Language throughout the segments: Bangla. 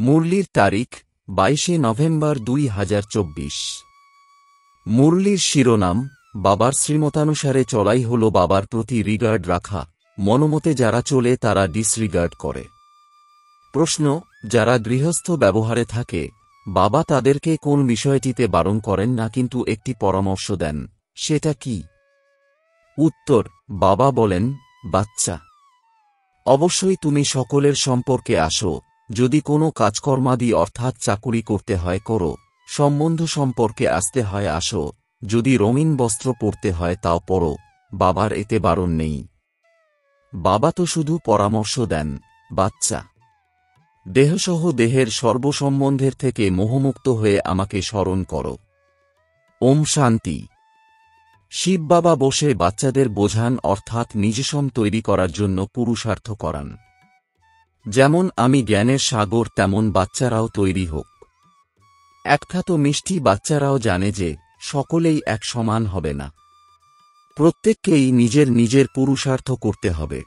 মুরলির তারিখ 22 নভেম্বর 2024। মুরলির শিরোনাম, বাবার শ্রীমতানুসারে চলাই হল বাবার প্রতি রিগার্ড রাখা, মনোমতে যারা চলে তারা ডিসরিগার্ড করে। প্রশ্ন, যারা গৃহস্থ ব্যবহারে থাকে, বাবা তাদেরকে কোন বিষয়টিতে বারণ করেন না কিন্তু একটি পরামর্শ দেন, সেটা কি? উত্তর, বাবা বলেন, বাচ্চা, অবশ্যই তুমি সকলের সম্পর্কে আসো, যদি কোনো কাজকর্মাদি অর্থাৎ চাকুরি করতে হয় করো, সম্বন্ধ সম্পর্কে আসতে হয় আসো, যদি রঙিন বস্ত্র পরতে হয় তাও পরো, বাবার এতে বারণ নেই। বাবা তো শুধু পরামর্শ দেন, বাচ্চা, দেহসহ দেহের সর্বসম্বন্ধের থেকে মোহমুক্ত হয়ে আমাকে স্মরণ করো। ওম শান্তি। শিব বাবা বসে বাচ্চাদের বোঝান অর্থাৎ নিজসম তৈরি করার জন্য পুরুষার্থ করান। যেমন আমি জ্ঞানের সাগর তেমন বাচ্চারাও তৈরি হোক। একটা তো মিষ্টি বাচ্চারাও জানে যে সকলেই এক সমান হবে না, প্রত্যেককেই নিজের নিজের পুরুষার্থ করতে হবে।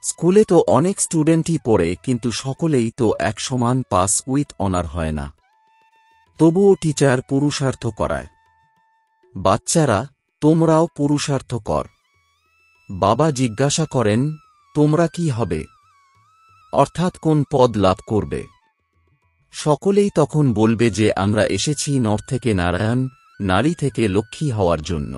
স্কুলে তো অনেক স্টুডেন্টই পড়ে কিন্তু সকলেই তো এক সমান পাস উইথ অনার হয় না, তবুও টিচার পুরুষার্থ করায়। বাচ্চারা, তোমরাও পুরুষার্থ কর। বাবা জিজ্ঞাসা করেন, তোমরা কি হবে, অর্থাৎ কোন পদ লাভ করবে? সকলেই তখন বলবে যে আমরা এসেছি নর থেকে নারায়ণ, নারী থেকে লক্ষ্মী হওয়ার জন্য।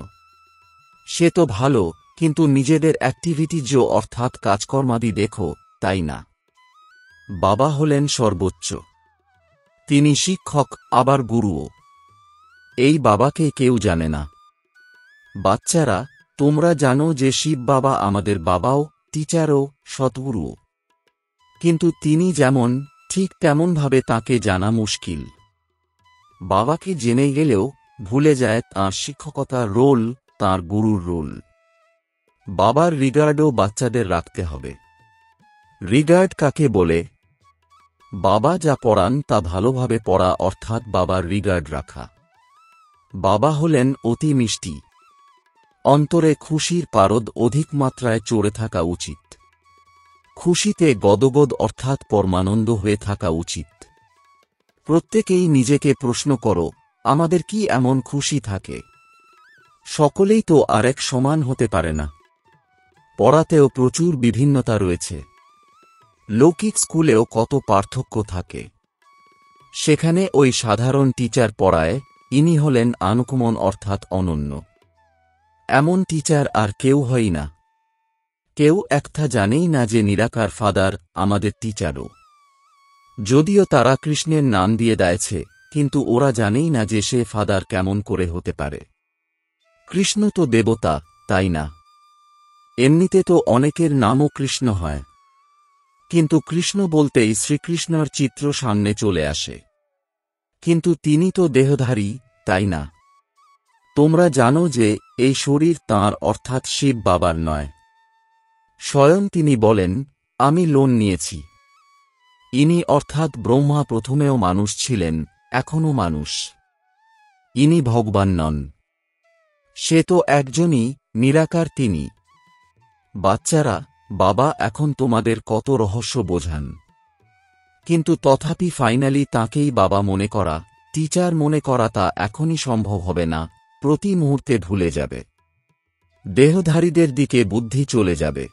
সে তো ভালো, কিন্তু নিজেদের অ্যাক্টিভিটিজ অর্থাৎ কাজকর্মাদি দেখো, তাই না? বাবা হলেন সর্বোচ্চ, তিনি শিক্ষক আবার গুরুও। এই বাবাকে কেউ জানে না। বাচ্চারা, তোমরা জানো যে শিব বাবা আমাদের বাবাও, টিচারও, সদ্গুরুও। কিন্তু তিনি যেমন, ঠিক তেমনভাবে তাঁকে জানা মুশকিল। বাবাকে জেনে গেলেও ভুলে যায় তাঁর শিক্ষকতার রোল, তাঁর গুরুর রোল। বাবার রিগার্ডও বাচ্চাদের রাখতে হবে। রিগার্ড কাকে বলে? বাবা যা পড়ান তা ভালোভাবে পড়া অর্থাৎ বাবার রিগার্ড রাখা। বাবা হলেন অতি মিষ্টি, অন্তরে খুশির পারদ অধিক মাত্রায় চড়ে থাকা উচিত। খুশিতে গদগদ অর্থাৎ পরমানন্দ হয়ে থাকা উচিত। প্রত্যেকেই নিজেকে প্রশ্ন করো, আমাদের কি এমন খুশি থাকে? সকলেই তো আরেক সমান হতে পারে না। পড়াতেও প্রচুর বিভিন্নতা রয়েছে। লৌকিক স্কুলেও কত পার্থক্য থাকে। সেখানে ওই সাধারণ টিচার পড়ায়, ইনি হলেন আনকমন অর্থাৎ অনন্য। এমন টিচার আর কেউ হয় না। কেউ একটা জানেই না যে নিরাকার ফাদার আমাদের টিচারও। যদিও তারা কৃষ্ণের নাম দিয়ে দেয়ছে, কিন্তু ওরা জানেই না যে সে ফাদার কেমন করে হতে পারে। কৃষ্ণ তো দেবতা, তাই না? এমনিতে তো অনেকের নামও কৃষ্ণ হয়, কিন্তু কৃষ্ণ বলতেই শ্রীকৃষ্ণর চিত্র সামনে চলে আসে। কিন্তু তিনি তো দেহধারী, তাই না? তোমরা জানো যে এই শরীর তাঁর অর্থাৎ শিব বাবার নয়। স্বয়ং তিনি বলেন, আমি লোন নিয়েছি। ইনি অর্থাৎ ব্রহ্মা প্রথমেও মানুষ ছিলেন, এখনও মানুষ। ইনি ভগবান নন। সে তো একজনই, নিরাকার তিনি। বাচ্চারা, বাবা এখন তোমাদের কত রহস্য বোঝান, কিন্তু তথাপি ফাইনালি তাঁকেই বাবা মনে করা, টিচার মনে করা তা এখনই সম্ভব হবে না, প্রতি মুহূর্তে ভুলে যাবে। দেহধারীদের দিকে বুদ্ধি চলে যাবে।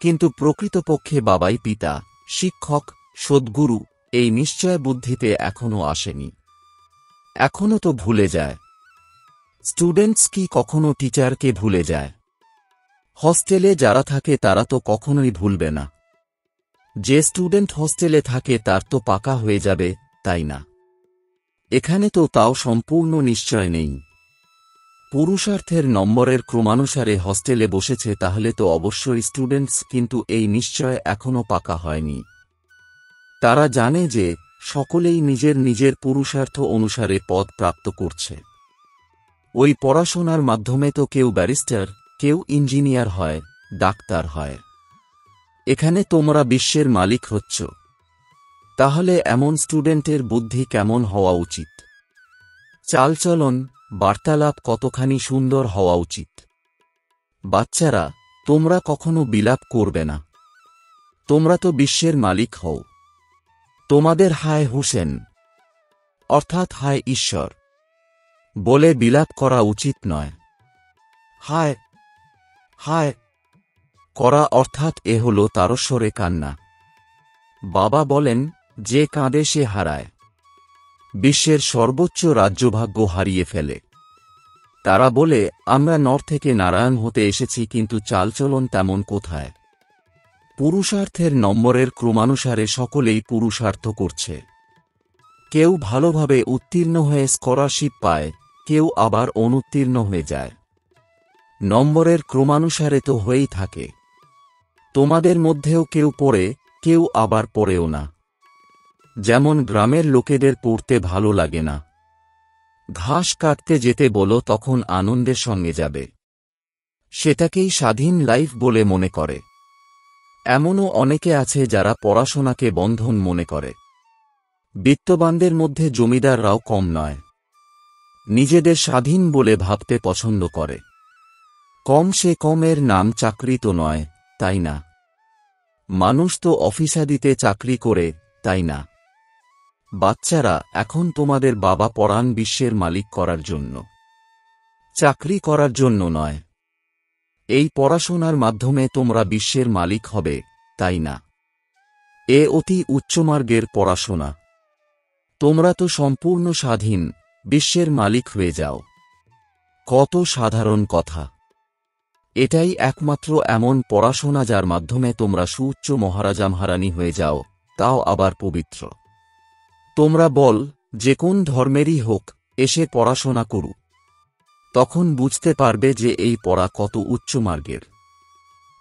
কিন্তু প্রকৃতপক্ষে বাবাই পিতা, শিক্ষক, সদ্গুরু, এই নিশ্চয় বুদ্ধিতে এখনও আসেনি। এখনও তো ভুলে যায়। স্টুডেন্টস কি কখনো টিচারকে ভুলে যায়? হস্টেলে যারা থাকে তারা তো কখনোই ভুলবে না। যে স্টুডেন্ট হস্টেলে থাকে তার তো পাকা হয়ে যাবে, তাই না? এখানে তো তাও সম্পূর্ণ নিশ্চয় নেই। পুরুষার্থের নম্বরের ক্রমানুসারে হস্টেলে বসেছে, তাহলে তো অবশ্যই স্টুডেন্টস, কিন্তু এই নিশ্চয় এখনও পাকা হয়নি। তারা জানে যে সকলেই নিজের নিজের পুরুষার্থ অনুসারে পদ প্রাপ্ত করছে। ওই পড়াশোনার মাধ্যমে তো কেউ ব্যারিস্টার, কেউ ইঞ্জিনিয়ার হয়, ডাক্তার হয়। এখানে তোমরা বিশ্বের মালিক হচ্ছ। তাহলে এমন স্টুডেন্টের বুদ্ধি কেমন হওয়া উচিত? চালচলন, বার্তালাপ কতখানি সুন্দর হওয়া উচিত? বাচ্চারা, তোমরা কখনো বিলাপ করবে না। তোমরা তো বিশ্বের মালিক হও। তোমাদের হায় হুসেন, অর্থাৎ হায় ঈশ্বর বলে বিলাপ করা উচিত নয়। হায় হায় করা অর্থাৎ এ হল তারস্বরে কান্না। বাবা বলেন, যে কাঁদে সে হারায়, বিশ্বের সর্বোচ্চ রাজ্যভাগ্য হারিয়ে ফেলে। তারা বলে, আমরা নর থেকে নারায়ণ হতে এসেছি, কিন্তু চালচলন তেমন কোথায়? পুরুষার্থের নম্বরের ক্রমানুসারে সকলেই পুরুষার্থ করছে। কেউ ভালোভাবে উত্তীর্ণ হয়ে স্কলারশিপ পায়, কেউ আবার অনুত্তীর্ণ হয়ে যায়। নম্বরের ক্রমানুসারে তো হয়েই থাকে। তোমাদের মধ্যেও কেউ পড়ে, কেউ আবার পড়েও না। যেমন গ্রামের লোকেদের পড়তে ভালো লাগে না, ঘাস কাটতে যেতে বলো তখন আনন্দের সঙ্গে যাবে, সেটাকেই স্বাধীন লাইফ বলে মনে করে। এমনও অনেকে আছে যারা পড়াশোনাকে বন্ধন মনে করে। বিত্তবানদের মধ্যে জমিদাররাও কম নয়, নিজেদের স্বাধীন বলে ভাবতে পছন্দ করে। কম সে কমের নাম চাকরি তো নয়, তাই না? মানুষ তো অফিসাদিতে চাকরি করে, তাই না? বাচ্চারা, এখন তোমাদের বাবা পড়ান বিশ্বের মালিক করার জন্য, চাকরি করার জন্য নয়। এই পড়াশোনার মাধ্যমে তোমরা বিশ্বের মালিক হবে, তাই না? এ অতি উচ্চমার্গের পড়াশোনা। তোমরা তো সম্পূর্ণ স্বাধীন, বিশ্বের মালিক হয়ে যাও। কত সাধারণ কথা! এটাই একমাত্র এমন পড়াশোনা যার মাধ্যমে তোমরা সুউচ্চ মহারাজা মহারানী হয়ে যাও, তাও আবার পবিত্র। তোমরা বল, যে কোন ধর্মেরই হোক, এসে পড়াশোনা করু, তখন বুঝতে পারবে যে এই পড়া কত উচ্চমার্গের।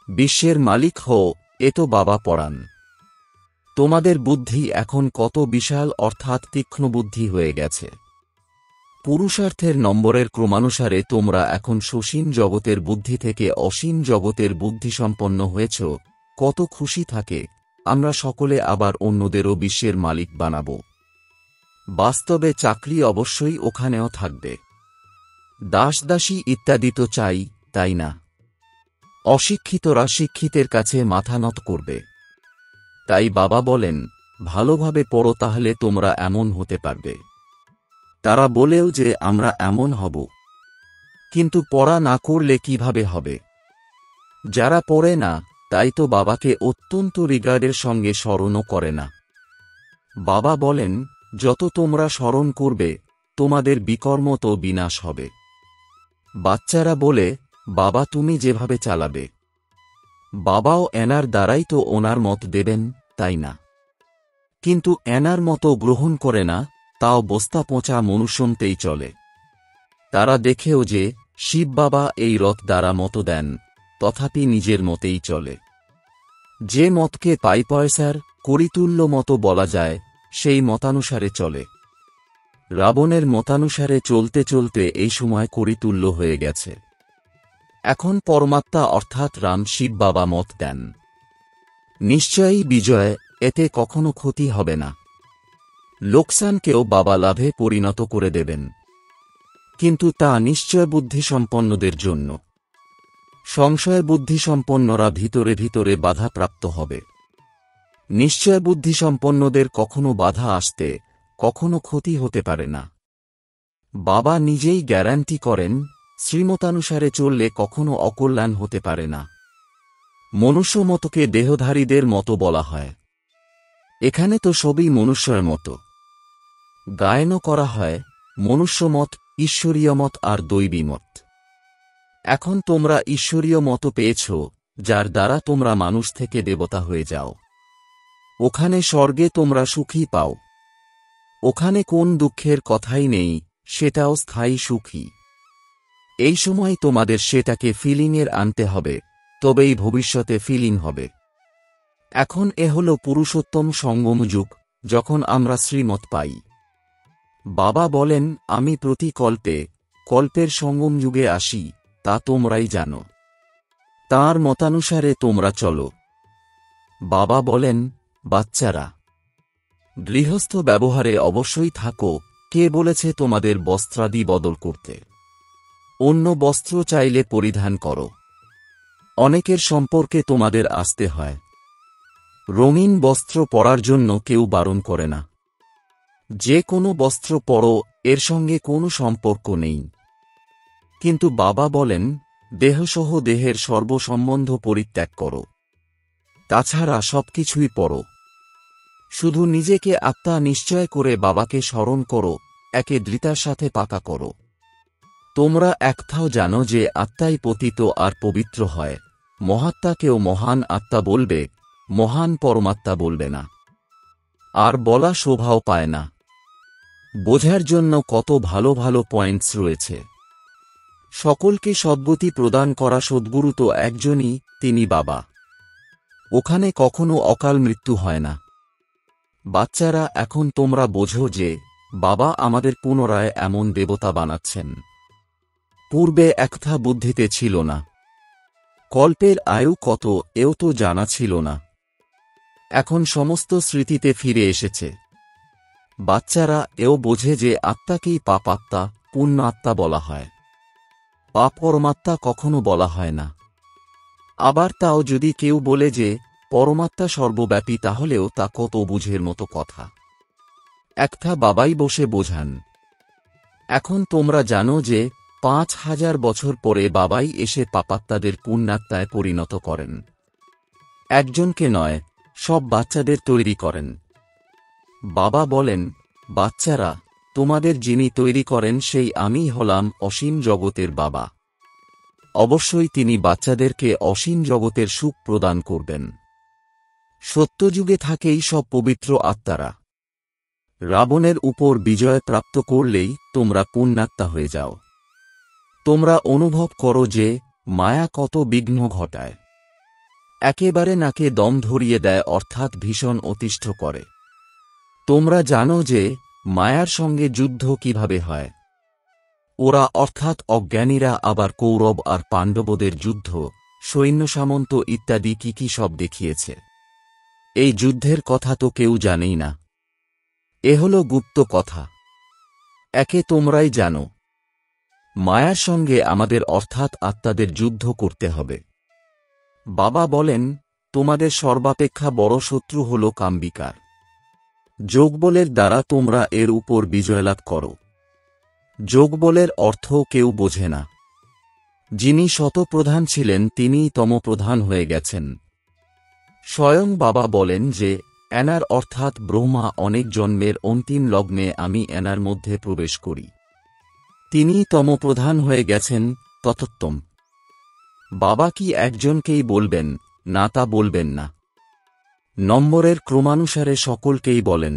বিশ্বের মালিক হও, এ তো বাবা পড়ান। তোমাদের বুদ্ধি এখন কত বিশাল, অর্থাৎ তীক্ষ্ণ বুদ্ধি হয়ে গেছে। পুরুষার্থের নম্বরের ক্রমানুসারে তোমরা এখন সসীম জগতের বুদ্ধি থেকে অসীম জগতের বুদ্ধিসম্পন্ন হয়েছ। কত খুশি থাকে, আমরা সকলে আবার অন্যদেরও বিশ্বের মালিক বানাব। বাস্তবে চাকরি অবশ্যই ওখানেও থাকবে, দাসদাসী ইত্যাদি তো চাই, তাই না? অশিক্ষিতরা শিক্ষিতের কাছে মাথা নত করবে। তাই বাবা বলেন, ভালোভাবে পড়ো, তাহলে তোমরা এমন হতে পারবে। তারা বলেও যে আমরা এমন হব, কিন্তু পড়া না করলে কিভাবে হবে? যারা পড়ে না, তাই তো বাবাকে অত্যন্ত রিগার্ডের সঙ্গে স্মরণও করে না। বাবা বলেন, যত তোমরা স্মরণ করবে, তোমাদের বিকর্ম তো বিনাশ হবে। বাচ্চারা বলে, বাবা তুমি যেভাবে চালাবে। বাবাও এনার দ্বারাই তো ওনার মত দেবেন, তাই না? কিন্তু এনার মতো গ্রহণ করে না, তাও বস্তা পচা মনুষ্যমতেই চলে। তারা দেখেও যে শিব বাবা এই রথ দ্বারা মত দেন, তথাপি নিজের মতেই চলে। যে মতকে পাই পয়সার করিতুল্য মতো বলা যায়, সেই মতানুসারে চলে। রাবণের মতানুসারে চলতে চলতে এই সময় করিতুল্য হয়ে গেছে। এখন পরমাত্মা অর্থাৎ রাম শিব বাবা মত দেন, নিশ্চয়ই বিজয়, এতে কখনো ক্ষতি হবে না। লোকসানকেও বাবা লাভে পরিণত করে দেবেন, কিন্তু তা নিশ্চয় বুদ্ধিসম্পন্নদের জন্য। সংশয় বুদ্ধিসম্পন্নরা ভিতরে ভিতরে বাধাপ্রাপ্ত হবে। নিশ্চয় বুদ্ধিসম্পন্নদের কখনো বাধা আসতে, কখনো ক্ষতি হতে পারে না। বাবা নিজেই গ্যারান্টি করেন, শ্রীমতানুসারে চললে কখনো অকল্যাণ হতে পারে না। মনুষ্যমতকে দেহধারীদের মতো বলা হয়। এখানে তো সবই মনুষ্যের মতো। গায়নও করা হয় মনুষ্যমত, ঈশ্বরীয় মত আর দৈবী মত। এখন তোমরা ঈশ্বরীয় মত পেয়েছ, যার দ্বারা তোমরা মানুষ থেকে দেবতা হয়ে যাও। ওখানে স্বর্গে তোমরা সুখী পাও। ওখানে কোন দুঃখের কথাই নেই, সেটাও স্থায়ী সুখী। এই সময় তোমাদের সেটাকে ফিলিংয়ের আনতে হবে, তবেই ভবিষ্যতে ফিলিং হবে। এখন এ হল পুরুষোত্তম সঙ্গম যুগ, যখন আমরা শ্রীমত পাই। বাবা বলেন, আমি প্রতি কল্পে কল্পের সঙ্গম যুগে আসি, তা তোমরাই জানো। তাঁর মতানুসারে তোমরা চলো। বাবা বলেন, বাচ্চারা, গৃহস্থ ব্যবহারে অবশ্যই থাকো। কে বলেছে তোমাদের বস্ত্রাদি বদল করতে? অন্য বস্ত্র চাইলে পরিধান করো। অনেকের সম্পর্কে তোমাদের আসতে হয়, রঙিন বস্ত্র পরার জন্য কেউ বারণ করে না। যে কোনো বস্ত্র পরো, এর সঙ্গে কোনো সম্পর্ক নেই। কিন্তু বাবা বলেন, দেহসহ দেহের সর্বসম্বন্ধ পরিত্যাগ করো। তাছাড়া সবকিছুই পরো। শুধু নিজেকে আত্মা নিশ্চয় করে বাবাকে স্মরণ করো, একে দৃঢ়তার সাথে পাকা করো। তোমরা একথাও জানো যে আত্মাই পতিত আর পবিত্র হয়। মহাত্মাকেও মহান আত্মা বলবে, মহান পরমাত্মা বলবে না। আর বলা শোভাও পায় না। বোঝার জন্য কত ভালো ভালো পয়েন্টস রয়েছে। সকলকে সদ্গতি প্রদান করা সদ্গুরু তো একজনই, তিনি বাবা। ওখানে কখনো অকাল মৃত্যু হয় না। বাচ্চারা, এখন তোমরা বোঝো যে বাবা আমাদের পুনরায় এমন দেবতা বানাচ্ছেন। পূর্বে একথা বুদ্ধিতে ছিল না। কল্পের আয়ু কত, এও তো জানা ছিল না। এখন সমস্ত স্মৃতিতে ফিরে এসেছে। বাচ্চারা এও বোঝে যে আত্মাকেই পাপ আত্মা, পুণ্য আত্মা বলা হয়। পাপ পরমাত্মা কখনো বলা হয় না। আবার তাও যদি কেউ বলে যে পরমাত্মা সর্বব্যাপী, তাহলেও তা কত বুঝের মতো কথা। একথা বাবাই বসে বোঝান। এখন তোমরা জানো যে ৫,০০০ বছর পরে বাবাই এসে পাপাত্মাদের পুণ্যাত্মায় পরিণত করেন। একজনকে নয়, সব বাচ্চাদের তৈরি করেন। বাবা বলেন, বাচ্চারা, তোমাদের যিনি তৈরি করেন সেই আমিই হলাম অসীম জগতের বাবা। অবশ্যই তিনি বাচ্চাদেরকে অসীম জগতের সুখ প্রদান করবেন। সত্যযুগে থাকেই সব পবিত্র আত্মারা। রাবণের উপর বিজয় প্রাপ্ত করলেই তোমরা পুণ্যাত্মা হয়ে যাও। তোমরা অনুভব করো যে মায়া কত বিঘ্ন ঘটায়। একেবারে নাকে দম ধরিয়ে দেয়, অর্থাৎ ভীষণ অতিষ্ঠ করে। তোমরা জানো যে মায়ার সঙ্গে যুদ্ধ কিভাবে হয়। ওরা অর্থাৎ অজ্ঞানীরা আবার কৌরব আর পাণ্ডবদের যুদ্ধ, সৈন্য সামন্ত ইত্যাদি কি কি সব দেখিয়েছে। এই যুদ্ধের কথা তো কেউ জানেই না। এ হল গুপ্ত কথা। একে তোমরাই জানো। মায়ার সঙ্গে আমাদের অর্থাৎ আত্মাদের যুদ্ধ করতে হবে। বাবা বলেন, তোমাদের সর্বাপেক্ষা বড় শত্রু হল কামবিকার। যোগবলের দ্বারা তোমরা এর উপর বিজয়লাভ করো। যোগবলের অর্থ কেউ বোঝে না। যিনি শতপ্রধান ছিলেন তিনিই তমপ্রধান হয়ে গেছেন। স্বয়ং বাবা বলেন যে এনার অর্থাৎ ব্রহ্মা অনেক জন্মের অন্তিম লগ্নে আমি এনার মধ্যে প্রবেশ করি। তিনিই তমপ্রধান হয়ে গেছেন, ততোত্তম। বাবা কি একজনকেই বলবেন, না তা বলবেন না। নম্বরের ক্রমানুসারে সকলকেই বলেন।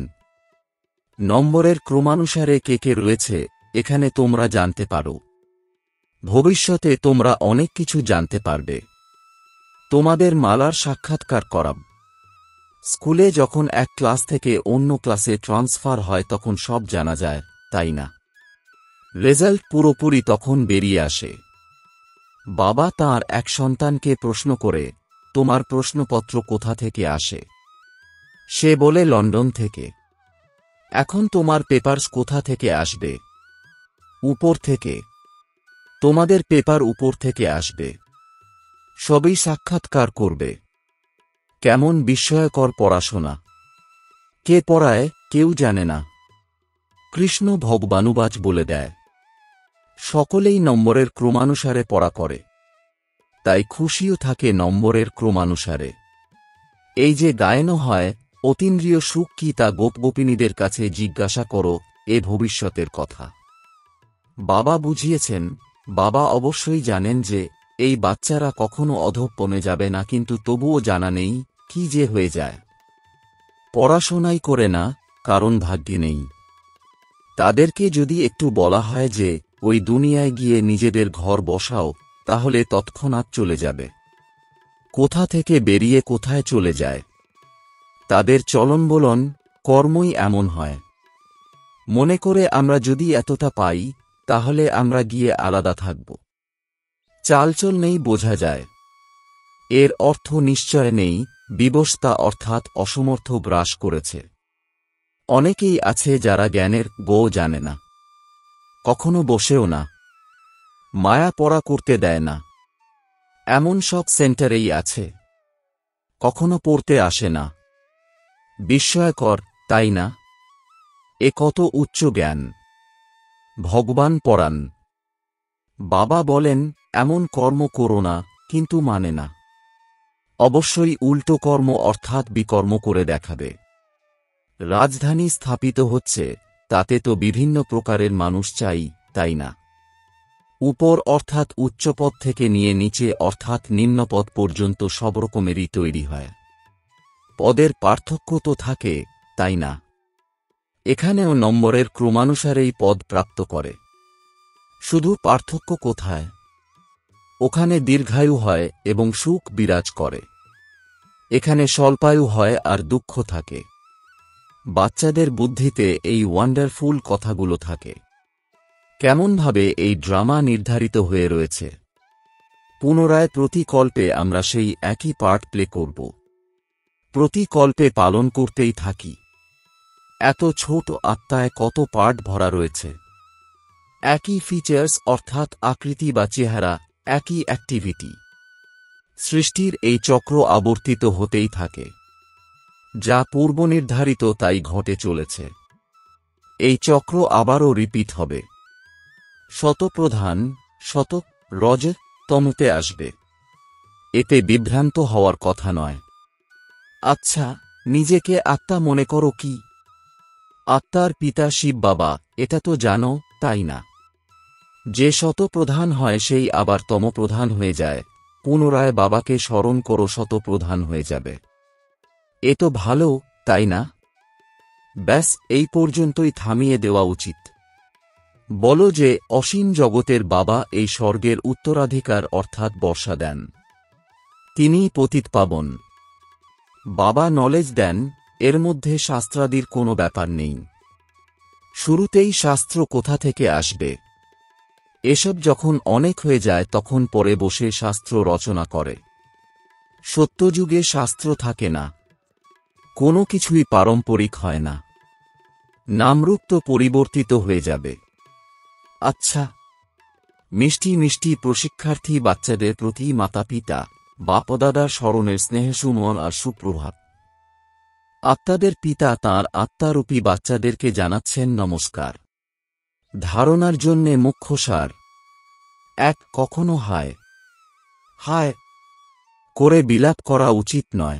নম্বরের ক্রমানুসারে কে কে রয়েছে এখানে তোমরা জানতে পারো। ভবিষ্যতে তোমরা অনেক কিছু জানতে পারবে। তোমাদের মালার সাক্ষাৎকার করাব। স্কুলে যখন এক ক্লাস থেকে অন্য ক্লাসে ট্রান্সফার হয় তখন সব জানা যায়, তাই না? রেজাল্ট পুরোপুরি তখন বেরিয়ে আসে। বাবা তাঁর এক সন্তানকে প্রশ্ন করে, তোমার প্রশ্নপত্র কোথা থেকে আসে? সে বলে, লন্ডন থেকে। এখন তোমার পেপারস কোথা থেকে আসবে? উপর থেকে। তোমাদের পেপার উপর থেকে আসবে। সবই সাক্ষাৎকার করবে। কেমন বিস্ময়কর পড়াশোনা! কে পড়ায় কেউ জানে না। কৃষ্ণ ভগবানুবাচ বলে দেয়। সকলেই নম্বরের ক্রমানুসারে পড়া করে, তাই খুশিও থাকে নম্বরের ক্রমানুসারে। এই যে গায়নও হয়, অতীন্দ্রিয় সুখ কি তা গোপগোপিনীদের কাছে জিজ্ঞাসা করো, এ ভবিষ্যতের কথা। বাবা বুঝিয়েছেন। বাবা অবশ্যই জানেন যে এই বাচ্চারা কখনো অধঃপতনে যাবে না, কিন্তু তবুও জানা নেই কি যে হয়ে যায়। পড়াশোনাই করে না, কারণ ভাগ্যে নেই। তাদেরকে যদি একটু বলা হয় যে ওই দুনিয়ায় গিয়ে নিজেদের ঘর বসাও, তাহলে তৎক্ষণাৎ চলে যাবে। কোথা থেকে বেরিয়ে কোথায় চলে যায়। তাদের চলনবলন, কর্মই এমন হয়। মনে করে আমরা যদি এতটা পাই, তাহলে আমরা গিয়ে আলাদা থাকব। চালচল নেই, বোঝা যায়। এর অর্থ নিশ্চয় নেই, বিবশতা অর্থাৎ অসমর্থ গ্রাস করেছে। অনেকেই আছে যারা জ্ঞানের গো জানে না, কখনো বসেও না, মায়া পড়া করতে দেয় না। এমন সব সেন্টারেই আছে, কখনো পড়তে আসে না। বিস্ময়কর, তাই না? এ কত উচ্চ জ্ঞান! ভগবান পরাণ। বাবা বলেন, এমন কর্ম করো না, কিন্তু মানে না। অবশ্যই উল্টো কর্ম অর্থাৎ বিকর্ম করে দেখাবে। রাজধানী স্থাপিত হচ্ছে, তাতে তো বিভিন্ন প্রকারের মানুষ চাই, তাই না? উপর অর্থাৎ উচ্চপদ থেকে নিয়ে নিচে অর্থাৎ নিম্নপদ পর্যন্ত সব রকমেরই তৈরি হয়। পদের পার্থক্য তো থাকে, তাই না? এখানেও নম্বরের ক্রমানুসারেই পদ প্রাপ্ত করে। শুধু পার্থক্য কোথায়? ওখানে দীর্ঘায়ু হয় এবং সুখ বিরাজ করে, এখানে স্বল্পায়ু হয় আর দুঃখ থাকে। বাচ্চাদের বুদ্ধিতে এই ওয়ান্ডারফুল কথাগুলো থাকে। কেমনভাবে এই ড্রামা নির্ধারিত হয়ে রয়েছে। পুনরায় প্রতি কল্পে আমরা সেই একই পার্ট প্লে করব। প্রতি কল্পে পালন করতেই থাকি। এত ছোট আত্মায় কত পার্ট ভরা রয়েছে। একই ফিচার্স অর্থাৎ আকৃতি বা চেহারা, একই অ্যাক্টিভিটি। সৃষ্টির এই চক্র আবর্তিত হতেই থাকে। যা পূর্বনির্ধারিত তাই ঘটে চলেছে। এই চক্র আবারও রিপিট হবে। শতপ্রধান, শত রজ তমতে আসবে। এতে বিভ্রান্ত হওয়ার কথা নয়। আচ্ছা, নিজেকে আত্মা মনে করো কি? আত্মার পিতা শিব বাবা, এটা তো জানো, তাই না? যে শতপ্রধান হয় সেই আবার তমপ্রধান হয়ে যায়। পুনরায় বাবাকে স্মরণ করো, শতপ্রধান হয়ে যাবে। এ তো ভালো, তাই না? ব্যাস এই পর্যন্তই থামিয়ে দেওয়া উচিত। বলো যে অসীম জগতের বাবা এই স্বর্গের উত্তরাধিকার অর্থাৎ বর্ষা দেন। তিনিই পতিতপাবন। বাবা নলেজ দেন, এর মধ্যে শাস্ত্রাদির কোনো ব্যাপার নেই। শুরুতেই শাস্ত্র কোথা থেকে আসবে? এসব যখন অনেক হয়ে যায় তখন পরে বসে শাস্ত্র রচনা করে। সত্যযুগে শাস্ত্র থাকে না। কোনো কিছুই পারম্পরিক হয় না। নামরূপ তো পরিবর্তিত হয়ে যাবে। আচ্ছা, মিষ্টি মিষ্টি প্রশিক্ষার্থী বাচ্চাদের প্রতি মাতা পিতা, বাপদাদার স্মরণের স্নেহসুমন আর সুপ্রভাত। আত্মাদের পিতা তাঁর আত্মারূপী বাচ্চাদেরকে জানাচ্ছেন নমস্কার। ধারণার জন্যে মুখ্য সার এক, কখনো হায় হায় করে বিলাপ করা উচিত নয়।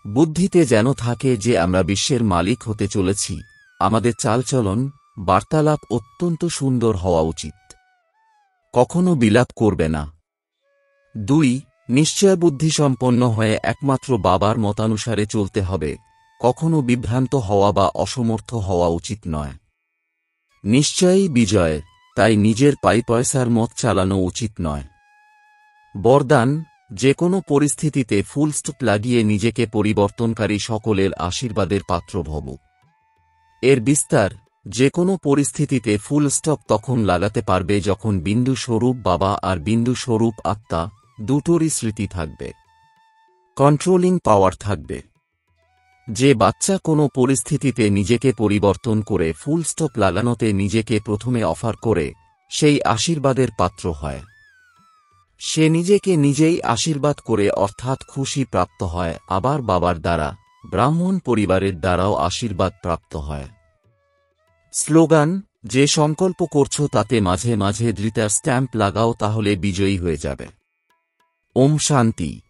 বুদ্ধিতে যেন থাকে যে আমরা বিশ্বের মালিক হতে চলেছি। আমাদের চালচলন, বার্তালাপ অত্যন্ত সুন্দর হওয়া উচিত। কখনো বিলাপ করবে না। 2, নিশ্চয় বুদ্ধিসম্পন্ন হয়ে একমাত্র বাবার মতানুসারে চলতে হবে। কখনো বিভ্রান্ত হওয়া বা অসমর্থ হওয়া উচিত নয়। নিশ্চয়ই বিজয়, তাই নিজের পয়সার মত চালানো উচিত নয়। বরদান, যে কোনো পরিস্থিতিতে ফুল স্টপ লাগিয়ে নিজেকে পরিবর্তনকারী সকলের আশীর্বাদের পাত্র ভব। এর বিস্তার, যে কোনো পরিস্থিতিতে ফুল স্টপ তখন লাগাতে পারবে যখন বিন্দু স্বরূপ বাবা আর বিন্দু স্বরূপ আত্মা দুটোরই স্মৃতি থাকবে, কন্ট্রোলিং পাওয়ার থাকবে। যে বাচ্চা কোনো পরিস্থিতিতে নিজেকে পরিবর্তন করে ফুল স্টপ লাগানোতে নিজেকে প্রথমে অফার করে, সেই আশীর্বাদের পাত্র হয়। সে নিজেকে নিজেই আশীর্বাদ করে অর্থাৎ খুশি প্রাপ্ত হয়, আবার বাবার দ্বারা, ব্রাহ্মণ পরিবারের দ্বারাও আশীর্বাদ প্রাপ্ত হয়। স্লোগান, যে সংকল্প করছো তাতে মাঝে মাঝে দৃঢ়তার স্ট্যাম্প লাগাও, তাহলে বিজয়ী হয়ে যাবে। ওম শান্তি।